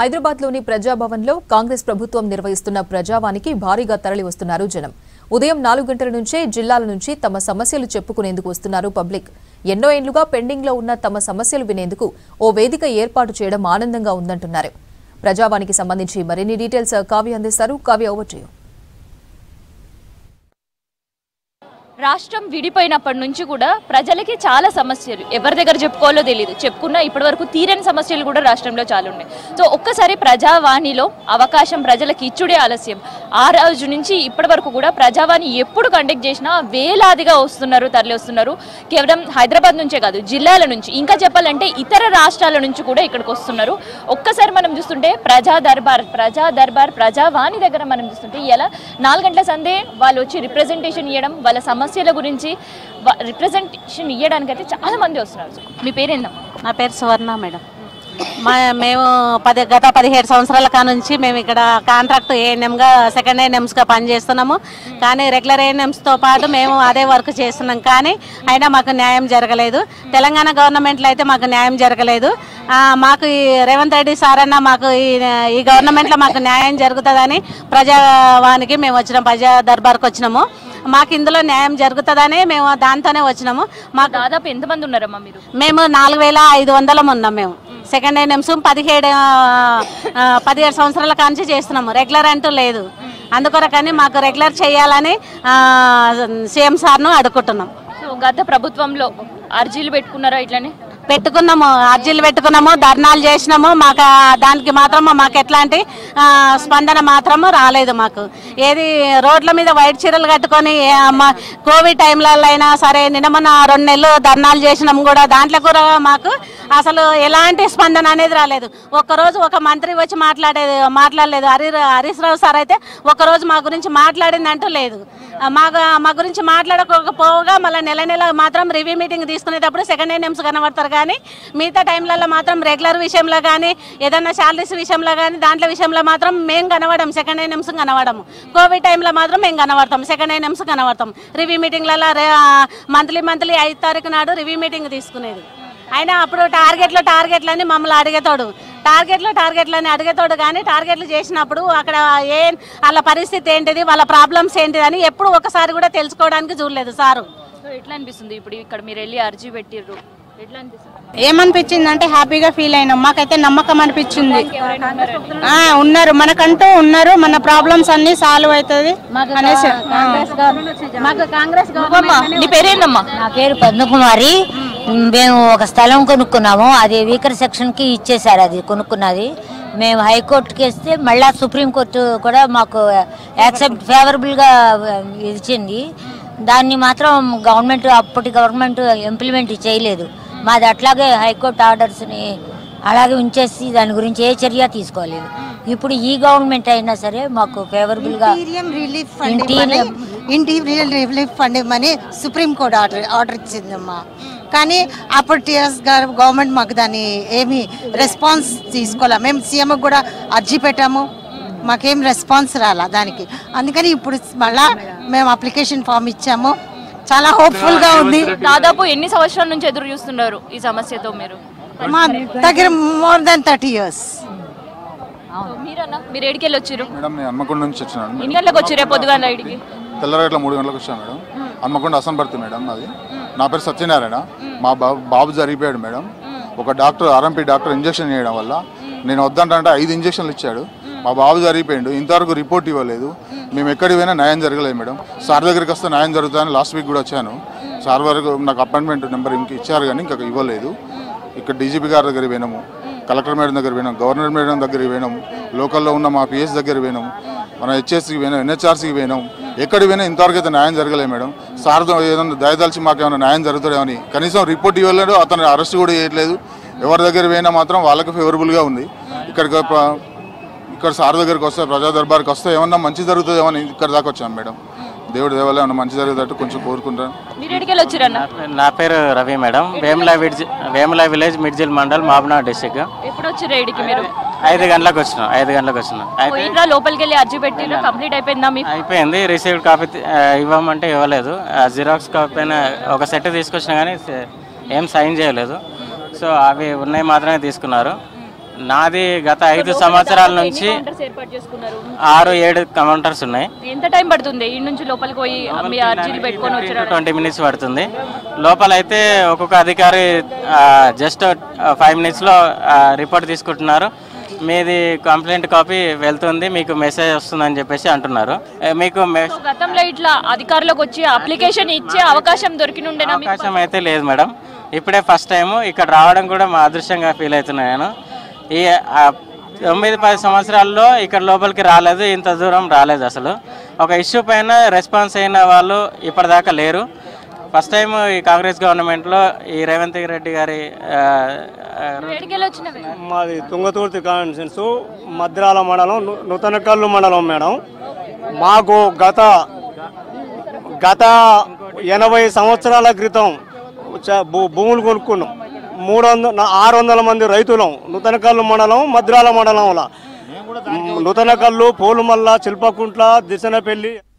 హైదరాబాద్లోని ప్రజాభవన్లో కాంగ్రెస్ ప్రభుత్వం నిర్వహిస్తున్న ప్రజావానికి భారీగా తరలి వస్తున్నారు జనం. ఉదయం 4 గంటల నుంచే జిల్లాల నుంచి తమ సమస్యలు చెప్పుకునేందుకు వస్తున్నారు పబ్లిక్. ఎన్నో ఏళ్లుగా పెండింగ్లో ఉన్న తమ సమస్యలు వినేందుకు ఓ వేదిక ఏర్పాటు చేయడం ఆనందంగా ఉందంటున్నారు. ప్రజావానికి సంబంధించి మరిన్ని డీటెయిల్స్ కావ్య అందిస్తారు. Kavya, over to you. రాష్ట్రం విడిపోయినప్పటి నుంచి కూడా ప్రజలకి చాలా సమస్యలు ఎవరి దగ్గర చెప్పుకోవాలో తెలియదు. చెప్పుకున్న ఇప్పటివరకు తీరని సమస్యలు కూడా రాష్ట్రంలో చాలా ఉన్నాయి. సో ఒక్కసారి ప్రజావాణిలో అవకాశం ప్రజలకు ఇచ్చుడే ఆలస్యం. ఆ రోజు నుంచి ఇప్పటి వరకు కూడా ప్రజావాణి ఎప్పుడు కండక్ట్ చేసినా వేలాదిగా వస్తున్నారు, తరలి వస్తున్నారు. కేవలం హైదరాబాద్ నుంచే కాదు, జిల్లాల నుంచి, ఇంకా చెప్పాలంటే ఇతర రాష్ట్రాల నుంచి కూడా ఇక్కడికి వస్తున్నారు. ఒక్కసారి మనం చూస్తుంటే ప్రజా దర్బార్ ప్రజావాణి దగ్గర మనం చూస్తుంటే ఇలా 4 గంటల సందే వాళ్ళు వచ్చి రిప్రజెంటేషన్ ఇవ్వడం, వాళ్ళ సమస్యల గురించి రిప్రజెంటేషన్ ఇవ్వడానికైతే చాలా మంది వస్తున్నారు. మీ పేరేందమ్మా? నా పేరు సువర్ణ మేడం. మేము గత 17 సంవత్సరాల నుంచి మేము ఇక్కడ కాంట్రాక్ట్ ఏఎన్ఎంగా సెకండ్ ఏఎన్ఎంస్గా పనిచేస్తున్నాము. కానీ రెగ్యులర్ ఏఎన్ఎంస్తో పాటు మేము అదే వర్క్ చేస్తున్నాం. కానీ అయినా మాకు న్యాయం జరగలేదు. తెలంగాణ గవర్నమెంట్లో అయితే మాకు న్యాయం జరగలేదు. మాకు ఈ రేవంత్ రెడ్డి సార్ అన్న మాకు ఈ గవర్నమెంట్లో మాకు న్యాయం జరుగుతుందని ప్రజావానికి మేము వచ్చినాం, ప్రజా దర్బార్కి వచ్చినాము. మాకు ఇందులో న్యాయం జరుగుతుందని మేము దాంతోనే వచ్చినాము. మాకు దాదాపు ఎంతమంది ఉన్నారమ్మా మీరు? మేము 4500 ఉన్నాం. మేము సెకండ్ ఏఎన్ఎంస్ 17 సంవత్సరాల కాంచి చేస్తున్నాము. రెగ్యులర్ అంటూ లేదు. అందుకొరకని మాకు రెగ్యులర్ చేయాలని సీఎం సార్ను అడుగుతున్నాం. సో గత ప్రభుత్వంలో అర్జీలు పెట్టుకున్నారా? ఇట్లానే పెట్టుకున్నాము, అర్జీలు పెట్టుకున్నాము, ధర్నాలు చేసినాము. మాకు దానికి మాత్రం మాకు ఎట్లాంటి స్పందన మాత్రము రాలేదు. మాకు ఏది రోడ్ల మీద వైట్ చీరలు కట్టుకొని కోవిడ్ టైంలలో అయినా సరే నిన్న మొన్న 2 నెలలు ధర్నాలు చేసినాము కూడా, దాంట్లో కూడా మాకు అసలు ఎలాంటి స్పందన అనేది రాలేదు. ఒక్కరోజు ఒక మంత్రి వచ్చి మాట్లాడలేదు. హరీష్ రావు సార్ అయితే ఒక్కరోజు మా గురించి మాట్లాడిందంటూ లేదు. మా గురించి మాట్లాడకపోగా మళ్ళీ నెల మాత్రం రివ్యూ మీటింగ్ తీసుకునేటప్పుడు సెకండ్ ఏఎన్ఎంస్ కనబడతారు. కానీ మిగతా టైంలలో మాత్రం రెగ్యులర్ విషయంలో కానీ ఏదన్నా శాలరీస్ విషయంలో కానీ దాంట్లో విషయంలో మాత్రం మేము కనబడము. సెకండ్ ఏఎన్ఎంస్ కనబడము. కోవిడ్ టైంలో మాత్రం మేము కనబడతాం, సెకండ్ ఏఎన్ఎంస్ కనబడతాం. రివ్యూ మీటింగ్లలో మంత్లీ 5 తారీఖు నాడు రివ్యూ మీటింగ్ తీసుకునేది. అయినా అప్పుడు టార్గెట్లని మమ్మల్ని టార్గెట్లని అడిగేతోడు. కానీ టార్గెట్లు చేసినప్పుడు అక్కడ వాళ్ళ పరిస్థితి ఏంటిది, వాళ్ళ ప్రాబ్లమ్స్ ఏంటిది అని ఎప్పుడు ఒకసారి కూడా తెలుసుకోవడానికి చూడలేదు సారు. ఎట్లా అనిపిస్తుంది ఇప్పుడు ఇక్కడ మీరు వెళ్ళి అర్జీ పెట్టిర్రు? ఎట్లా అనిపిస్తుంది? ఏమనిపించింది అంటే హ్యాపీగా ఫీల్ అయినాం. మాకైతే నమ్మకం అనిపించింది. ఉన్నారు, మనకంటూ ఉన్నారు, మన ప్రాబ్లమ్స్ అన్ని సాల్వ్ అవుతుంది అనేసి. మాకు కాంగ్రెస్. నీ పేరేందమ్మా? నా పేరు పద్మకుమారి. మేము ఒక స్థలం కొనుక్కున్నాము. అది వీకర్ సెక్షన్కి ఇచ్చేసారు. అది కొనుక్కున్నది మేము హైకోర్టుకి వేస్తే మళ్ళీ సుప్రీంకోర్టు కూడా మాకు యాక్సెప్ట్ ఫేవరబుల్గా ఇచ్చింది. దాన్ని మాత్రం అప్పటి గవర్నమెంట్ ఇంప్లిమెంట్ చేయలేదు. మాది అట్లాగే హైకోర్టు ఆర్డర్స్ని అలాగే ఉంచేసి దాని గురించి ఏ చర్య తీసుకోలేదు. ఇప్పుడు ఈ గవర్నమెంట్ అయినా సరే మాకు ఫేవరబుల్గా ఇంటీరియర్ రిలీఫ్ ఫండ్ ఇవ్వమని సుప్రీంకోర్టు ఆర్డర్ ఇచ్చిందమ్మా. కానీ అప్పుడు టీఆర్ఎస్ గవర్నమెంట్ మాకు దాన్ని ఏమి రెస్పాన్స్ తీసుకోలే. మేము సీఎంకి కూడా అర్జీ పెట్టాము, మాకేం రెస్పాన్స్ రాలా దానికి. అందుకని ఇప్పుడు మళ్ళా మేము అప్లికేషన్ ఫామ్ ఇచ్చాము. చాలా హోప్ఫుల్గా ఉంది. దాదాపు ఎన్ని సంవత్సరాల నుంచి ఎదురు చూస్తున్నారు ఈ సమస్యతో మీరు? మా దగ్గర more than 30 years. మీరు ఏడికెళ్ళి వచ్చారు? మేడం నేను హన్మకొండ నుంచి వచ్చాను. ఎన్ని గంటలకు వచ్చి రేపు పొద్దుగాల ఐడికి? తెల్లరేట్ల 3 గంటలకు వచ్చాను మేడం. హన్మకొండ అసంపర్తి మేడం. అది నా పేరు సత్యనారాయణ. మా బాబు జరిగిపోయాడు మేడం. ఒక డాక్టర్ ఆర్ఎంపీ డాక్టర్ ఇంజక్షన్ చేయడం వల్ల నేను వద్దంటే 5 ఇంజక్షన్లు ఇచ్చాడు. మా బాబు జరిగిపోయాడు. ఇంతవరకు రిపోర్ట్ ఇవ్వలేదు. మేము ఎక్కడికి పోయినా న్యాయం జరగలేదు మేడం. సార్ దగ్గరికి వస్తే న్యాయం జరుగుతుందని లాస్ట్ వీక్ కూడా వచ్చాను. సార్ వరకు నాకు అపాయింట్మెంట్ నెంబర్ ఇంక ఇచ్చారు కానీ ఇంకా ఇవ్వలేదు. ఇక్కడ డీజీపీ గారి దగ్గర పోయినాము, కలెక్టర్ మేడం దగ్గర పోయినాము, గవర్నర్ మేడం దగ్గరికి పోయినాము, లోకల్లో ఉన్న మా పిఎస్ దగ్గర పోయినాము, మన హెచ్ఎస్కి పోయినాం, ఎన్హెచ్ఆర్సీకి పోయినాం. ఎక్కడికి పోయినా ఇంతవరకు అయితే న్యాయం జరగలేదు మేడం. సార్తో ఏదైనా దయదలిచి మాకు ఏమైనా న్యాయం జరుగుతుందేమని కనీసం రిపోర్ట్ ఇవ్వలేడు. అతను అరెస్ట్ కూడా చేయట్లేదు. ఎవరి దగ్గర పోయినా మాత్రం వాళ్ళకి ఫేవరబుల్గా ఉంది. ఇక్కడ సార్ దగ్గరికి వస్తే ప్రజా దర్బార్కి వస్తే ఏమన్నా మంచి జరుగుతుందేమో అని ఇక్కడ దాకా వచ్చాను మేడం. దేవుడి దేవాలయం ఏమన్నా మంచి జరుగుతట్టు కొంచెం కోరుకుంటాను. నా పేరు Ravi madam. Vemula village Midjil mandal Mahabubnagar district. ఎప్పుడు వచ్చారు ఏడికి మీరు? 5 గంటలకు వచ్చినాం. లోపలికి వెళ్ళి అర్జీ పెట్టి కంప్లీట్ అయిపోయిందా? అయిపోయింది. రిసీవ్డ్ కాపీ ఇవ్వమంటే ఇవ్వలేదు. జిరాక్స్ కాపీ పైన ఒక సెట్ తీసుకొచ్చినా కానీ ఏం సైన్ చేయలేదు. సో అవి ఉన్నాయి మాత్రమే తీసుకున్నారు. నాది గత 5 సంవత్సరాల నుంచి ఏర్పాటు చేసుకున్నారు 6-7 కౌంటర్స్ ఉన్నాయి. ఎంత టైం పడుతుంది ఈ నుంచి లోపలికి పోయి మీ అర్జీలు పెట్టుకొని వచ్చారు? 20 మినిట్స్ పడుతుంది. లోపలైతే ఒక్కొక్క అధికారి జస్ట్ 5 మినిట్స్లో రిపోర్ట్ తీసుకుంటున్నారు. మీది కంప్లైంట్ కాపీ వెళ్తుంది, మీకు మెసేజ్ వస్తుందని చెప్పేసి అంటున్నారు. మీకు గతంలో ఇట్లా అధికారులకు వచ్చి అప్లికేషన్ ఇచ్చే అవకాశం దొరికినుండే అవకాశం అయితే లేదు మేడం. ఇప్పుడే ఫస్ట్ టైం ఇక్కడ రావడం కూడా మా అదృష్టంగా ఫీల్ అవుతున్నాను. ఈ 9-10 సంవత్సరాల్లో ఇక్కడ లోపలికి రాలేదు, ఇంత దూరం రాలేదు. అసలు ఒక ఇష్యూ పైన రెస్పాన్స్ అయిన వాళ్ళు ఇప్పటిదాకా లేరు. ఫస్ట్ టైం ఈ కాంగ్రెస్ గవర్నమెంట్లో ఈ రేవంత్ రెడ్డి గారి మాది తుంగతుర్తి కాన్స్టిట్యూన్స్ మద్రాల మండలం నూతనకల్లు మండలం మేడం. మాకు గత 80 సంవత్సరాల క్రితం భూములు కొనుక్కున్నాం. 600 మంది రైతులం నూతనకల్లు మండలం మద్రాల మండలంలో. నూతనకల్లు, పోలుమల్ల, చిల్పకుంట్ల, దిశనపల్లి